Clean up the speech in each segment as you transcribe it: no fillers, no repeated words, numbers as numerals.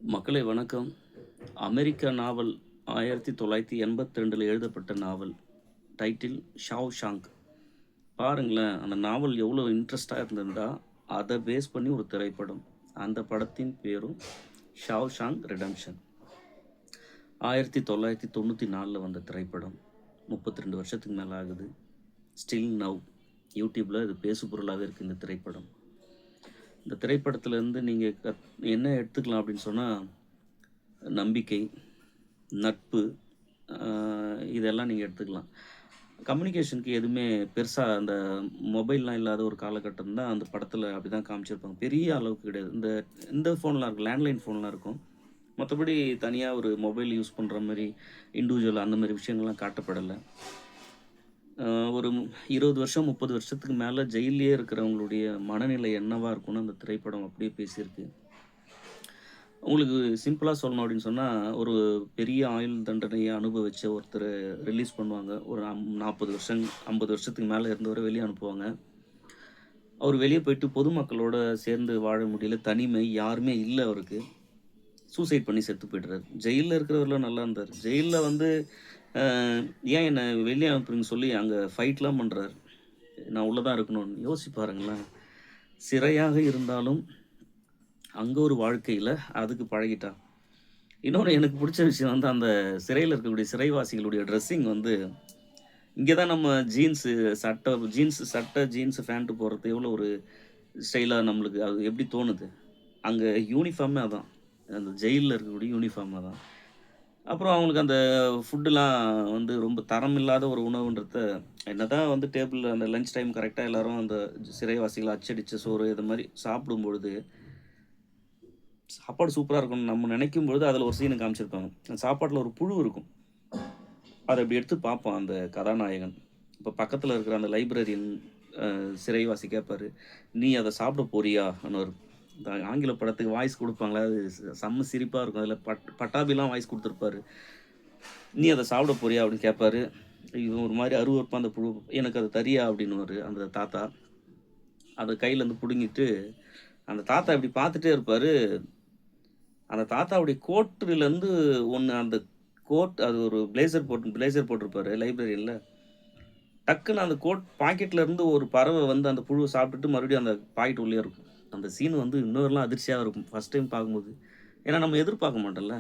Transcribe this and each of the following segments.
மக்களே வணக்கம். அமெரிக்க நாவல் 1982ல எழுதப்பட்ட நாவல். Title Shawshank. பாருங்களேன், அந்த நாவல் எவ்வளோ இன்ட்ரெஸ்ட்டா இருந்ததுன்னா, அத பேஸ் பண்ணி ஒரு திரைப்படம். அந்த படத்தின் பேரும் ஷாவ்ஷாங்க் ரிடெம்ப்ஷன். 1994ல வந்த திரைப்படம். 32 வருஷத்துக்கு மேல ஆகுது. ஸ்டில் நவ் யூடியூப்ல இது பேசுபொருளாவே இருக்கு இந்த திரைப்படம். இந்த திரைப்படத்திலருந்து நீங்க என்ன எடுத்துக்கலாம் அப்படின்னு சொன்னா, நம்பிக்கை, நட்பு, அ இதெல்லாம் நீங்க எடுத்துக்கலாம். கம்யூனிகேஷனுக்கு எதுவுமே பெருசா அந்த மொபைல்லாம் இல்லாத ஒரு காலகட்டம் தான் அந்த படத்தில அப்படிதான் காமிச்சிருப்பாங்க. பெரிய அளவுக்கு கிடையாது. இந்த இந்த ஃபோன்லாம் இருக்கும். லேண்ட்லைன் ஃபோன்லாம் இருக்கும். மத்தபடி தனியா ஒரு மொபைல் யூஸ் பண்ற மாரி, இண்டிவிஜுவல் அந்த மாரி விஷயங்கள்லாம் காட்டப்படல. அ ஒரு 20 வருஷம், 30 வருஷத்துக்கு மேல ஜெயில்லயே இருக்கிறவங்களுடைய மனநிலை என்னவா இருக்கும்னு அந்த திரைப்படம் அப்படியே பேசியிருக்கு. உங்களுக்கு சிம்பிளா சொல்லணும் அப்படின்னு சொன்னா, ஒரு பெரிய ஆயுள் தண்டனைய அனுபவிச்ச ஒருத்தர ரிலீஸ் பண்ணுவாங்க. ஒரு 40 வருஷம், 50 வருஷத்துக்கு மேல இருந்தவர வெளிய அனுப்புவாங்க. அவரு வெளிய போயிட்டு பொதுமக்களோட சேர்ந்து வாழ முடியல. தனிமை, யாருமே இல்ல அவருக்கு. சூசைட் பண்ணி செத்து போயிடுறாரு. ஜெயில்ல இருக்கிறவர்லாம் நல்லா இருந்தாரு. ஜெயில்ல வந்து அ ஏன் என்ன வெளிய அனுப்புறீங்கன்னு சொல்லி அங்க ஃபைட்லாம் பண்றாரு. நான் உள்ள தான் இருக்கணும்னு. யோசிச்சு பாருங்களேன். சிறையாக இருந்தாலும், அங்க ஒரு வாழ்க்கையில அதுக்கு பழகிட்டான். இன்னொன்னு எனக்கு புடிச்ச விஷயம் வந்து, அந்த சிறையில இருக்கக்கூடிய சிறைவாசிகளுடைய ட்ரெஸ்ஸிங் வந்து, இங்க தான் நம்ம ஜீன்ஸ் சட்டை, ஜீன்ஸ் ஃபேண்ட் போடுறது எவ்வளோ ஒரு ஸ்டைலா நம்மளுக்கு அது எப்படி தோணுது? அங்க யூனிஃபார்மே அதான். அந்த ஜெயில்ல இருக்கக்கூடிய யூனிஃபார்ம் அதான். அப்புறம் அவங்களுக்கு அந்த ஃபுட்டுலாம் வந்து ரொம்ப தரம் இல்லாத ஒரு உணவுன்றத என்னதான் வந்து டேபிள்ல அந்த லஞ்ச் டைம் கரெக்ட்டா எல்லாரும் அந்த சிறைவாசிகள் அச்சடிச்ச சோறு இது மாரி சாப்பிடும்பொழுது, சாப்பாடு சூப்பரா இருக்கும்னு நம்ம நெனைக்கும்பொழுது, அதில ஒரு சீன காமிச்சிருப்பாங்க. அந்த சாப்பாட்ல ஒரு புழு இருக்கும். அத அப்படி எடுத்து பார்ப்பான் அந்த கதாநாயகன். இப்ப பக்கத்துல இருக்கிற அந்த லைப்ரரியன் சிறைவாசி கேட்பாரு, "நீ அத சாப்பிட போறியா?"ன்னுவாரு. இந்த ஆங்கில படத்துக்கு வாய்ஸ் குடுப்பாங்கல்ல, அது செம்ம சிரிப்பா இருக்கும். அதில பட்டாபிலாம் வாய்ஸ் குடுத்திருப்பாரு. "நீ அத சாப்பிட போறியா?" அப்படின்னு கேட்பாரு. இவன் ஒரு மாரி அருவருப்பா அந்த புழு, "எனக்கு அத தரியா?" அப்படின்னுவாரு அந்த தாத்தா. அத கையிலேருந்து புடுங்கிட்டு, அந்த தாத்தா இப்படி பார்த்துட்டே இருப்பாரு. அந்த தாத்தாவுடைய கோட்டுலேருந்து ஒண்ணு அந்த கோட் அது ஒரு பிளேசர் போட்டிருப்பாரு லைப்ரரியன்ல. டக்குன்னு அந்த கோட் பாக்கெட்ல இருந்து ஒரு பறவை வந்து அந்த புழுவ சாப்பிட்டுட்டு மறுபடியும் அந்த பாக்கெட் உள்ளேயே இருக்கும். அந்த சீன் வந்து இன்னும்லாம் அதிர்ச்சியா இருக்கும். ஃபர்ஸ்ட் டைம் பார்க்கும்போது. ஏன்னா நம்ம எதிர்பார்க்க மாட்டோம்ல.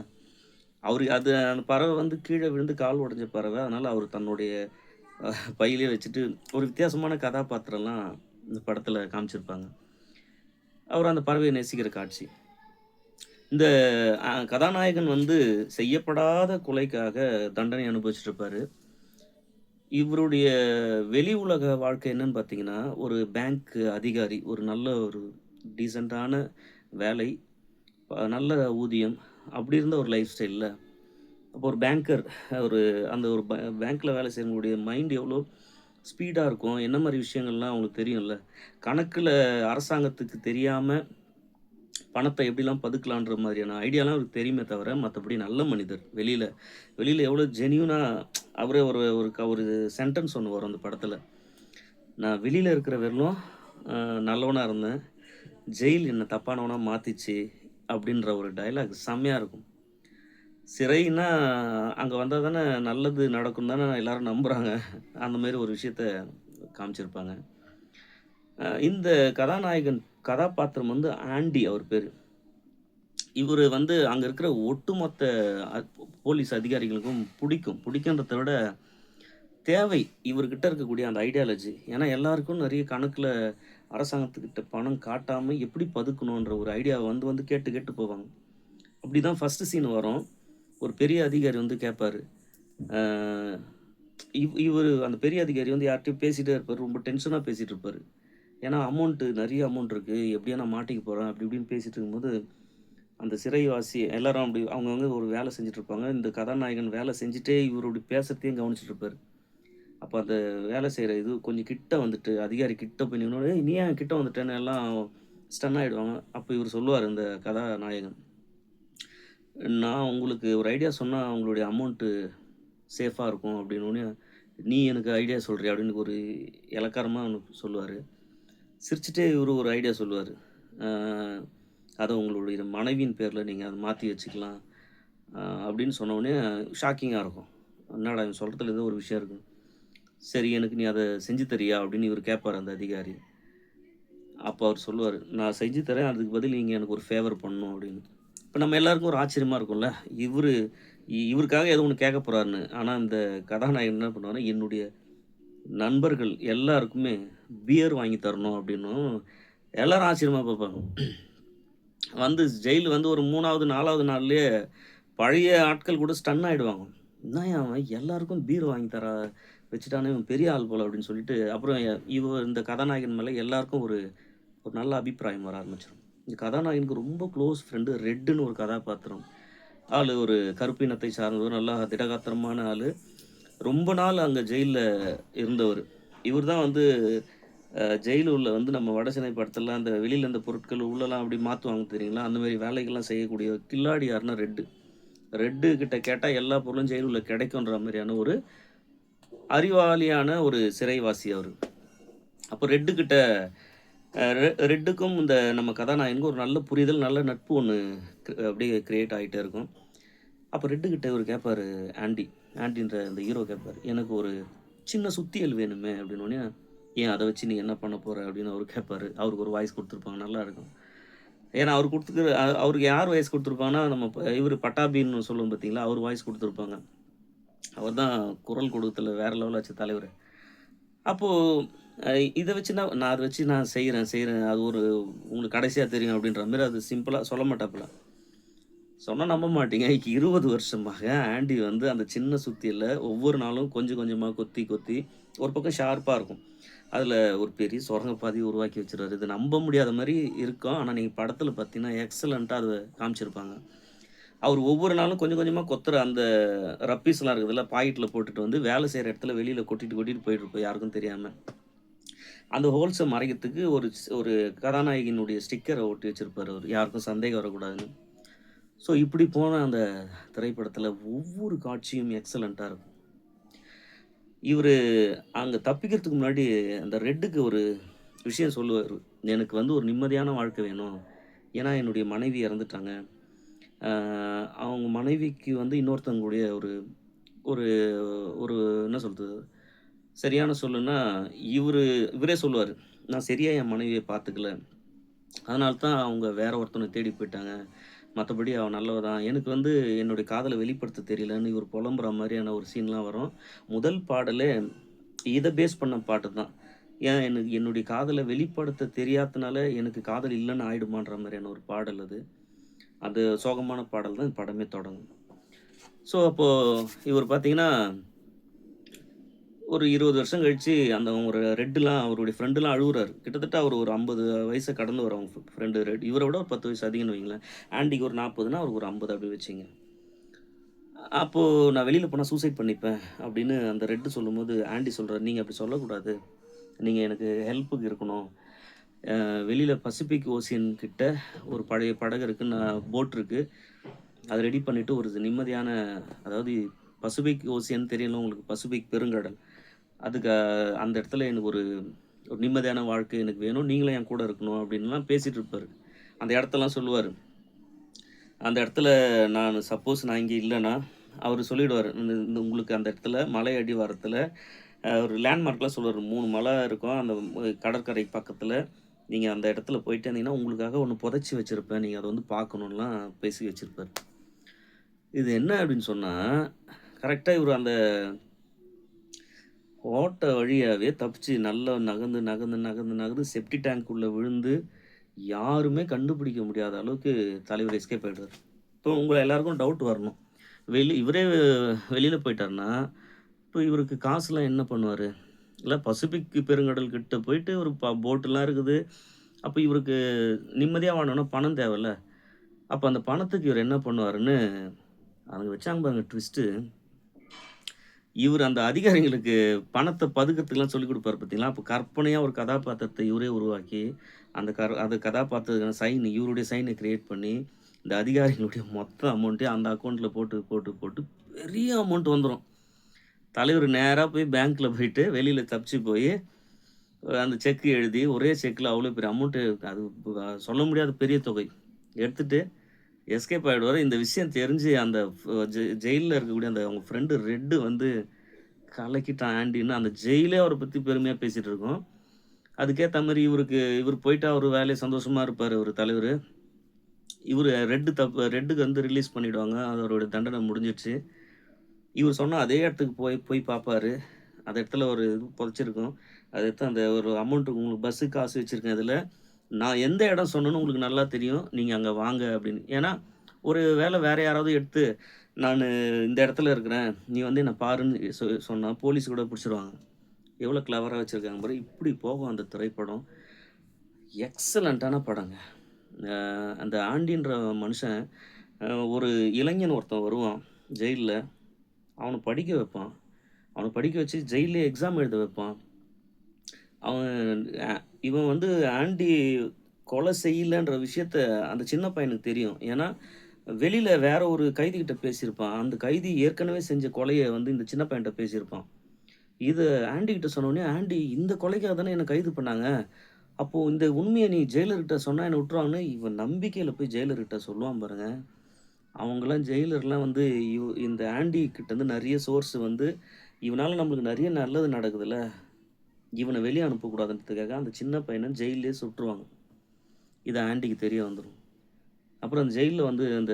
அவரு அது அந்த பறவை வந்து கீழ விழுந்து கால் உடைஞ்ச பறவை. அதனால அவரு தன்னுடைய பையிலேயே வச்சுட்டு ஒரு வித்தியாசமான கதாபாத்திரம்லாம் இந்த படத்துல காமிச்சிருப்பாங்க. அவரு அந்த பறவைய நேசிக்கிற காட்சி. இந்த கதாநாயகன் வந்து செய்யப்படாத கொலைக்காக தண்டனை அனுபவிச்சுட்டு இருப்பாரு. இவருடைய வெளி உலக வாழ்க்கை என்னன்னு பார்த்தீங்கன்னா, ஒரு பேங்க் அதிகாரி. ஒரு நல்ல ஒரு டீசென்ட்டான வேலை, நல்ல ஊதியம். அப்படி இருந்த ஒரு லைஃப் ஸ்டைல்ல, அப்போ ஒரு பேங்கர் ஒரு அந்த ஒரு பேங்க்ல வேலை செய்றவங்களுடைய மைண்ட் எவ்வளோ ஸ்பீடா இருக்கும். என்ன மாரி விஷயங்கள்லாம் அவங்களுக்கு தெரியும்ல. கணக்குல அரசாங்கத்துக்கு தெரியாம பணத்த எப்படிலாம் பதுக்கலான்ற மாதிரியான ஐடியாலாம் அவருக்கு தெரியுமே தவிர, மத்தபடி நல்ல மனிதர். வெளியில வெளியில எவ்வளோ ஜென்யூனா அவரே ஒரு ஒரு ஒரு சென்டென்ஸ் ஒண்ணு வரும் அந்த படத்துல. "நான் வெளியில இருக்கிற வரையிலும் நல்லவனா இருந்தேன். ஜெயில் என்ன தப்பானவனா மாத்திச்சு." அப்படின்ற ஒரு டயலாக் செம்மையா இருக்கும். சிறைன்னா அங்க வந்தா தானே நல்லது நடக்கும்னு தானே எல்லாரும் நம்புறாங்க. அந்த மாரி ஒரு விஷயத்த காமிச்சிருப்பாங்க. இந்த கதாநாயகன் கதாபாத்திரம் வந்து ஆண்டி அவர் பேரு. இவரு வந்து அங்க இருக்கிற ஒட்டுமொத்த அ போலீஸ் அதிகாரிகளுக்கும் புடிக்கும். புடிக்குன்றத விட தேவை. இவர்கிட்ட இருக்கக்கூடிய அந்த ஐடியாலஜி. ஏன்னா எல்லாருக்கும் நெறைய கணக்குல அரசாங்கத்துக்கிட்ட பணம் காட்டாம எப்படி பதுக்கணுன்ற ஒரு ஐடியாவ வந்து வந்து கேட்டு கேட்டு போவாங்க. அப்படிதான் ஃபர்ஸ்ட் சீன் வரும். ஒரு பெரிய அதிகாரி வந்து கேட்பாரு. ஆ இவரு அந்த பெரிய அதிகாரி வந்து யார்ட்டயோ பேசிட்டே இருப்பாரு. ரொம்ப டென்ஷனா பேசிட்டு இருப்பாரு. ஏன்னா நெறைய அமௌண்ட் இருக்கு. எப்படியோ நான் மாட்டிக்க போறேன். அப்படி இப்படின்னு பேசிட்டு இருக்கும்போது அந்த சிறைவாசி எல்லாரும் அப்படி அவங்கவங்க ஒரு வேலை செஞ்சுட்டு இருப்பாங்க. இந்த கதாநாயகன் வேலை செஞ்சுட்டே இவரு பேசுறதையும் கவனிச்சுட்டு இருப்பாரு. அப்ப அந்த வேலை செய்ற இது கொஞ்சம் கிட்ட வந்துட்டு, அதிகாரி கிட்ட போய் நின்னோனே, "நீ ஏன் கிட்ட வந்துட்டேன்னு?" எல்லாம் ஸ்டன் ஆயிடுவாங்க. அப்ப இவரு சொல்லுவாரு இந்த கதாநாயகன், "நான் உங்களுக்கு ஒரு ஐடியா சொன்னா உங்களுடைய அமௌண்ட்டு சேஃபா இருக்கும்." அப்படின்னோனே, "நீ எனக்கு ஐடியா சொல்றியா?" அப்படின்னு ஒரு எளக்காரமா ஒண்ணு சொல்லுவாரு. சிரிச்சுட்டே இவரு ஒரு ஐடியா சொல்லுவாரு. "அ அதை உங்களுடைய மனைவியின் பேரில் நீங்கள் அதை மாற்றி வச்சுக்கலாம் அப்படின்னு சொன்னோடனே ஷாக்கிங்காக இருக்கும். என்னடா இவன் சொல்கிறதுல ஏதோ ஒரு விஷயம் இருக்குது. சரி எனக்கு நீ அதை செஞ்சு தரியா அப்படின்னு இவர் கேட்பார் அந்த அதிகாரி. அப்போ அவர் சொல்லுவார், நான் செஞ்சு தரேன், அதுக்கு பதில் நீங்கள் எனக்கு ஒரு ஃபேவர் பண்ணணும் அப்படின்னு. இப்போ நம்ம எல்லாருக்கும் ஒரு ஆச்சரியமாக இருக்கும்ல, இவருக்காக ஏதோ ஒன்று கேட்க போகிறாருன்னு. ஆனால் இந்த கதாநாயகன் என்ன பண்ணுவாருன்னா, என்னுடைய நண்பர்கள் எல்லாருக்குமே பியர் வாங்கி தரணும் அப்படின்னும் எல்லாரும் ஆச்சரியமாக பார்ப்பாங்க. வந்து ஜெயில் வந்து ஒரு 3வது 4வது நாள்லயே பழைய ஆட்கள் கூட ஸ்டன் ஆயிடுவாங்க. என்னய்யா அவன் எல்லாருக்கும் பீர் வாங்கி தர வச்சுட்டானே, இவன் பெரிய ஆள் போல அப்படின்னு சொல்லிட்டு, அப்புறம் இந்த கதாநாயகன் மேல எல்லாருக்கும் ஒரு ஒரு நல்ல அபிப்பிராயம் வர ஆரம்பிச்சிரும். இந்த கதாநாயகனுக்கு ரொம்ப க்ளோஸ் ஃப்ரெண்டு ரெட்டுன்னு ஒரு கதாபாத்திரம். ஆளு ஒரு கருப்பினத்தை சார்ந்தவர், நல்லா திடகாத்திரமான ஆளு. ரொம்ப நாள் அங்க ஜெயில்ல இருந்தவர். இவர் தான் வந்து ஜெயில் உள்ள வந்து நம்ம வடசென்னை படத்துலலாம் அந்த வெளியில இந்த பொருட்கள் உள்ளலாம் அப்படி மாத்துவாங்க தெரியுங்களா? அந்த மாரி வேலைகள்லாம் செய்யக்கூடிய கில்லாடி யாருன்னா ரெட்டு. ரெட்டு கிட்ட கேட்டா எல்லா பொருளும் ஜெயில் உள்ள கிடைக்குன்ற மாரியான ஒரு அறிவாளியான ஒரு சிறைவாசி அவரு. அப்போ ரெட்டு கிட்ட ரெட்டுக்கும் இந்த நம்ம கதாநாயகனுக்கும் ஒரு நல்ல புரிதல், நல்ல நட்பு ஒண்ணு அப்படியே கிரியேட் ஆயிட்டே இருக்கும். அப்போ ரெட்டு கிட்ட இவரு கேட்பாரு ஆண்டின்ற அந்த ஹீரோ கேட்பாரு, "எனக்கு ஒரு சின்ன சுத்தியல் வேணுமே" அப்படின்னோனே, "ஏன் அத வச்சு நீ என்ன பண்ண போற?" அப்படின்னு அவரு கேட்பாரு. அவருக்கு ஒரு வாய்ஸ் குடுத்துருப்பாங்க. நல்லா இருக்கும். ஏன்னா அவரு குடுத்துருக்க அவருக்கு யார் வாய்ஸ் குடுத்துருப்பாங்கன்னா, நம்ம இவரு பட்டாபின்னு சொல்லுவோம் பார்த்தீங்களா? அவரு வாய்ஸ் குடுத்துருப்பாங்க. அவர் தான் குரல் கொடுத்தல வேற லெவல்ல வச்ச தலைவரு. அப்போ அ இத வச்சு நான் அத வச்சு நான் செய்றேன். அது உங்களுக்கு கடைசியா தெரியும் அப்படின்ற மாரி அது சிம்பிளா சொல்ல மாட்டாப்புல. சொன்னா நம்ப மாட்டீங்க. 20 வருஷமாக ஆண்டி வந்து அந்த சின்ன சுத்தியல்ல ஒவ்வொரு நாளும் கொஞ்சம் கொஞ்சமா கொத்தி கொத்தி ஒரு பக்கம் ஷார்ப்பா இருக்கும். அதுல ஒரு பெரிய சுரங்கப்பாதைய உருவாக்கி வச்சுருவாரு. இது நம்ப முடியாத மாரி இருக்கும். ஆனா நீங்க படத்துல பார்த்தீங்கன்னா, எக்ஸலன்ட்டா அத காமிச்சிருப்பாங்க. அவர் ஒவ்வொரு நாளும் கொஞ்சம் கொஞ்சமா கொத்துற அந்த ரப்பீஸ்லாம் இருக்குதுல்ல, பாக்கெட்ல போட்டுட்டு வந்து வேலை செய்ற இடத்துல வெளியில கொட்டிட்டு கொட்டிட்டு போயிட்டுருக்கும் யாருக்கும் தெரியாம. அந்த ஹோல்ஸ மறைக்கிறதுக்கு ஒரு கதாநாயகியினுடைய ஸ்டிக்கர ஒட்டி வச்சிருப்பாரு அவரு. யாருக்கும் சந்தேகம் வரக்கூடாதுன்னு. ஸோ இப்படி போன அந்த திரைப்படத்துல ஒவ்வொரு காட்சியும் எக்ஸலன்ட்டா இருக்கும். இவரு அங்க தப்பிக்கிறதுக்கு முன்னாடி அந்த ரெட்டுக்கு ஒரு விஷயம் சொல்லுவாரு. எனக்கு வந்து ஒரு நிம்மதியான வாழ்க்கை வேணும். ஏன்னா என்னுடைய மனைவி இறந்துட்டாங்க. அ அவங்க மனைவிக்கு வந்து இன்னொருத்தவங்களுடைய ஒரு ஒரு ஒரு என்ன சொல்றது? சரியான சொல்லுன்னா, இவரே சொல்லுவாரு. "நான் சரியா என் மனைவிய பார்த்துக்கல. அதனால தான் அவங்க வேற ஒருத்தன தேடி போயிட்டாங்க. மத்தபடி அவ நல்லவ தான். எனக்கு வந்து என்னுடைய காதல வெளிப்படுத்த தெரியலன்னு" இவரு புலம்புற மாரியான ஒரு சீன்லாம் வரும். முதல் பாடலே இத பேஸ் பண்ண பாட்டு தான். ஏன் எனக்கு என்னுடைய காதல வெளிப்படுத்த தெரியாதனால எனக்கு காதல் இல்லன்னு ஆயிடுமான்ற மாரியான ஒரு பாடல் அது. அது சோகமான பாடல் தான் படமே தொடங்கும். ஸோ அப்போ இவரு பார்த்தீங்கன்னா, ஒரு 20 வருஷம் கழிச்சு அந்த ஒரு ரெட்லாம் அவருடைய ஃப்ரெண்டுலாம் அழுவுறாரு. கிட்டத்தட்ட அவரு ஒரு 50 வயச கடந்தவரு அவங்க ஃப்ரெண்டு ரெட். இவர விட ஒரு 10 வயசு அதிகம்னு வைங்களேன். ஆண்டிக்கு ஒரு 40ன்னா அவருக்கு ஒரு 50 அப்படி வச்சுக்கங்க. அப்போ "நான் வெளியில போனா சூசைட் பண்ணிப்பேன்" அப்படின்னு அந்த ரெட் சொல்லும்போது, ஆண்டி சொல்றாரு, "நீங்க அப்படி சொல்லக்கூடாது. நீங்க எனக்கு ஹெல்ப்புக்கு இருக்கணும். வெளியில பசிபிக் ஓசியன் கிட்ட ஒரு பழைய படகு இருக்கு. போட் இருக்கு. அத ரெடி பண்ணிட்டு ஒரு நிம்மதியான அதாவது பசிபிக் ஓசியன் தெரியும்ல உங்களுக்கு? பசிபிக் பெருங்கடல். அதுக்கு அந்த இடத்துல எனக்கு ஒரு ஒரு நிம்மதியான வாழ்க்கை எனக்கு வேணும். நீங்களும் என் கூட இருக்கணும் அப்படின்லாம் பேசிட்டு இருப்பாரு. அந்த இடத்தெல்லாம் சொல்லுவாரு. அந்த இடத்துல சப்போஸ் நான் இங்க இல்லன்னா, அவரு சொல்லிடுவாரு. இந்த இந்த உங்களுக்கு அந்த இடத்துல மலை அடிவாரத்துல ஒரு லேண்ட்மார்க்லாம் சொல்லுவாரு. 3 மலை இருக்கும். அந்த கடற்கரை பக்கத்துல. நீங்க அந்த இடத்துல போயிட்டு இருந்தீங்கன்னா, உங்களுக்காக ஒண்ணு புதைச்சு வச்சிருப்பேன். நீங்க அத வந்து பார்க்கணும்லாம் பேசி வச்சிருப்பாரு. இது என்ன அப்படின்னு சொன்னா, கரெக்ட்டா இவரு அந்த ஓட்ட வழியாவே தப்பிச்சு நல்லா நகர்ந்து செப்டி டேங்க்குள்ள விழுந்து, யாருமே கண்டுபிடிக்க முடியாத அளவுக்கு தலைவர் எஸ்கேப் ஆயிடுறாரு. இப்போ உங்க எல்லாருக்கும் டவுட் வரணும். இவரே வெளியில போயிட்டாருன்னா, இப்போ இவருக்கு காசுலாம் என்ன பண்ணுவாரு? இல்ல பசிபிக் பெருங்கடல் கிட்ட போயிட்டு ஒரு போட்லாம் இருக்குது. அப்ப இவருக்கு நிம்மதியா வாழணும்னா பணம் தேவைல்ல. அப்ப அந்த பணத்துக்கு இவரு என்ன பண்ணுவாருன்னு, அவங்க வச்சாங்க பாருங்க ட்விஸ்ட்டு. இவரு அந்த அதிகாரிங்களுக்கு பணத்த பதுக்கறதுக்குலாம் சொல்லிக் குடுப்பாரு பார்த்தீங்களா? அப்ப கற்பனையா ஒரு கதாபாத்திரத்த இவரே உருவாக்கி, அந்த கதாபாத்திரத்துக்கான இவருடைய சைன கிரியேட் பண்ணி, இந்த அதிகாரிகளுடைய மொத்த அமௌண்ட்டயும் அந்த அக்கவுண்ட்ல போட்டு பெரிய அமௌண்ட் வந்துரும். தலைவர் நேரா போய் பேங்க்ல போயிட்டு வெளியில தப்பிச்சு போயி, அந்த செக் எழுதி ஒரே செக்ல அவ்வளோ பெரிய அமௌண்ட் அது சொல்ல முடியாத பெரிய தொகை. எடுத்துட்டு எஸ்கேப் ஆயிடுவாரு. இந்த விஷயம் தெரிஞ்சு அந்த ஜெயில்ல இருக்கக்கூடிய அந்த அவங்க ஃப்ரெண்டு ரெட்டு வந்து கலக்கிட்டான் ஆண்டின்னு அந்த ஜெயிலே அவர பத்தி பெருமையா பேசிட்டு இருக்கும். அதுக்கேத்த மாரி இவரு போயிட்டா அவரு வேலைய சந்தோஷமா இருப்பாரு அவரு தலைவரு. ரெட்டுக்கு வந்து ரிலீஸ் பண்ணிடுவாங்க. அவரோட தண்டனை முடிஞ்சிருச்சு. இவரு சொன்ன அதே இடத்துக்கு போய் போய் பார்ப்பாரு. அந்த இடத்துல ஒரு இது புதைச்சிருக்கும். அத எடுத்து அந்த ஒரு அமௌண்ட் உங்களுக்கு பஸ்ஸுக்கு காசு வச்சிருக்கேன் இதுல. நான் எந்த இடம் சொன்னேன்னு உங்களுக்கு நல்லா தெரியும். நீங்க அங்க வாங்க அப்படின்னு. ஏன்னா, ஒரு வேள வேற யாராவது எடுத்து, நானு இந்த இடத்துல இருக்கிறேன். நீ வந்து என்ன பாருன்னு சொன்னா போலீஸ் கூட புடிச்சுருவாங்க. எவ்வளோ கிளவரா வச்சிருக்காங்க பாரு. இப்படி போகும் அந்த திரைப்படம். எக்ஸலன்ட்டான படங்க. அ அந்த ஆண்டின்ற மனுஷன் அ ஒரு இளைஞன் ஒருத்தன் வருவான் ஜெயில்ல. அவன படிக்க வைப்பான். அவன படிக்க வச்சு ஜெயில்லயே எக்ஸாம் எழுத வைப்பான். அவன் அ இவன் வந்து ஆண்டி கொலை செய்யலன்ற விஷயத்த அந்த சின்ன பையனுக்கு தெரியும். ஏன்னா, வெளியில வேற ஒரு கைதிகிட்ட பேசியிருப்பான். அந்த கைதி ஏற்கனவே செஞ்ச கொலைய வந்து இந்த சின்ன பையன்ட்ட பேசியிருப்பான். இத ஆண்டி கிட்ட சொன்னோனே, "ஆண்டி இந்த கொலைக்காக தானே என்ன கைது பண்ணாங்க. அப்போ இந்த உண்மைய நீ ஜெயிலர்ட்ட சொன்னா என்ன விட்டுருவாங்கன்னு" இவன் நம்பிக்கையில போய் ஜெயிலர்ட்ட சொல்லுவான் பாருங்க. அவங்கலாம் ஜெயிலர்லாம் வந்து இந்த ஆண்டி கிட்டேருந்து நெறைய சோர்ஸ் வந்து, "இவனால நம்மளுக்கு நெறைய நல்லது நடக்குதுல்ல. இவன வெளிய அனுப்பக்கூடாதுன்றதுக்காக" அந்த சின்ன பையன ஜெயில்லயே சுட்டுருவாங்க. இது ஆண்டிக்கு தெரிய வந்துரும். அப்புறம் அந்த ஜெயில்ல வந்து அந்த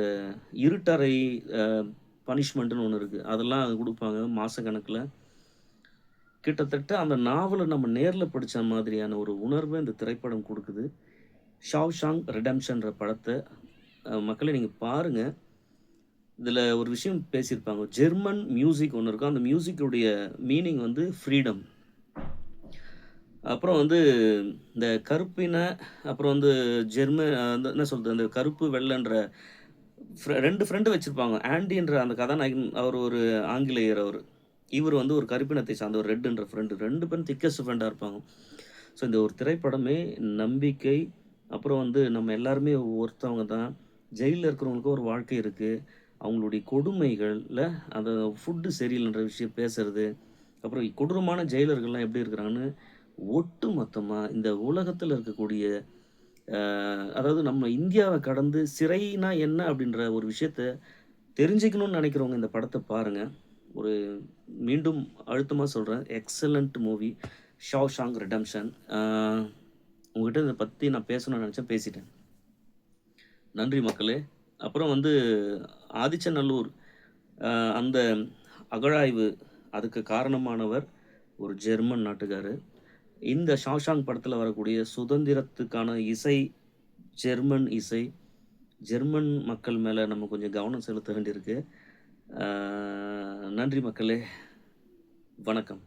இருட்டறை அ பனிஷ்மென்ட்ன்னு ஒண்ணு இருக்கு. அதெல்லாம் குடுப்பாங்க மாசக்கணக்குல. கிட்டத்தட்ட அந்த நாவல நம்ம நேர்ல படிச்ச மாதிரியான ஒரு உணர்வ இந்த திரைப்படம் குடுக்குது. ஷாவ்ஷாங்க் ரிடெம்ப்ஷன்ற படத்த மக்களே நீங்க பாருங்க. இதுல ஒரு விஷயம் பேசியிருப்பாங்க. ஜெர்மன் மியூசிக் ஒண்ணு இருக்கும். அந்த மியூசிக்குடைய மீனிங் வந்து ஃப்ரீடம். அப்புறம் வந்து இந்த கருப்பின, அப்புறம் வந்து அந்த என்ன சொல்றது, அந்த கருப்பு, வெள்ளன்ற 2 ஃப்ரெண்ட் வச்சிருப்பாங்க. ஆண்டின்ற அந்த கதாநாயகன் அவர் ஒரு ஆங்கிலேயர் அவரு. இவரு வந்து ஒரு கருப்பினத்தை சார்ந்தவர் ரெட்ன்ற ஃப்ரெண்ட். 2 பேரும் திக்கெஸ்ட் ஃப்ரெண்டா இருப்பாங்க. ஸோ இந்த ஒரு திரைப்படமே நம்பிக்கை, அப்புறம் வந்து நம்ம எல்லாருமே ஒருத்தவங்க தான். ஜெயில்ல இருக்கிறவங்களுக்கும் ஒரு வாழ்க்கை இருக்கு. அவங்களுடைய கொடுமைகள்ல அந்த ஃபுட் சரியில்லன்ற விஷயம் பேசுறது, அப்புறம் கொடூரமான ஜெயிலர்கள்லாம் எப்படி இருக்கிறாங்கன்னு, ஒட்டு மொத்தமா இந்த உலகத்துல இருக்கக்கூடிய அ அதாவது நம்ம இந்தியாவ கடந்து சிறைனா என்ன அப்படின்ற ஒரு விஷயத்த தெரிஞ்சுக்கணும்னு நினைக்கிறவங்க இந்த படத்த பாருங்க. ஒரு மீண்டும் அழுத்தமா சொல்றேன். Excellent movie. Shawshank Redemption. உங்ககிட்ட இத பத்தி நான் பேசணும்னு நெனச்சேன், பேசிட்டேன். நன்றி மக்களே! அப்புறம் வந்து ஆதிச்சநல்லூர் அ அந்த அகழாய்வு அதுக்கு காரணமானவர் ஒரு ஜெர்மன் நாட்டுக்காரு. இந்த ஷாவ்ஷாங்க் படத்துல வரக்கூடிய சுதந்திரத்துக்கான இசை, ஜெர்மன் இசை. ஜெர்மன் மக்கள் மேல நம்ம கொஞ்சம் கவனம் செலுத்த வேண்டியிருக்கு. அ நன்றி மக்களே! வணக்கம்.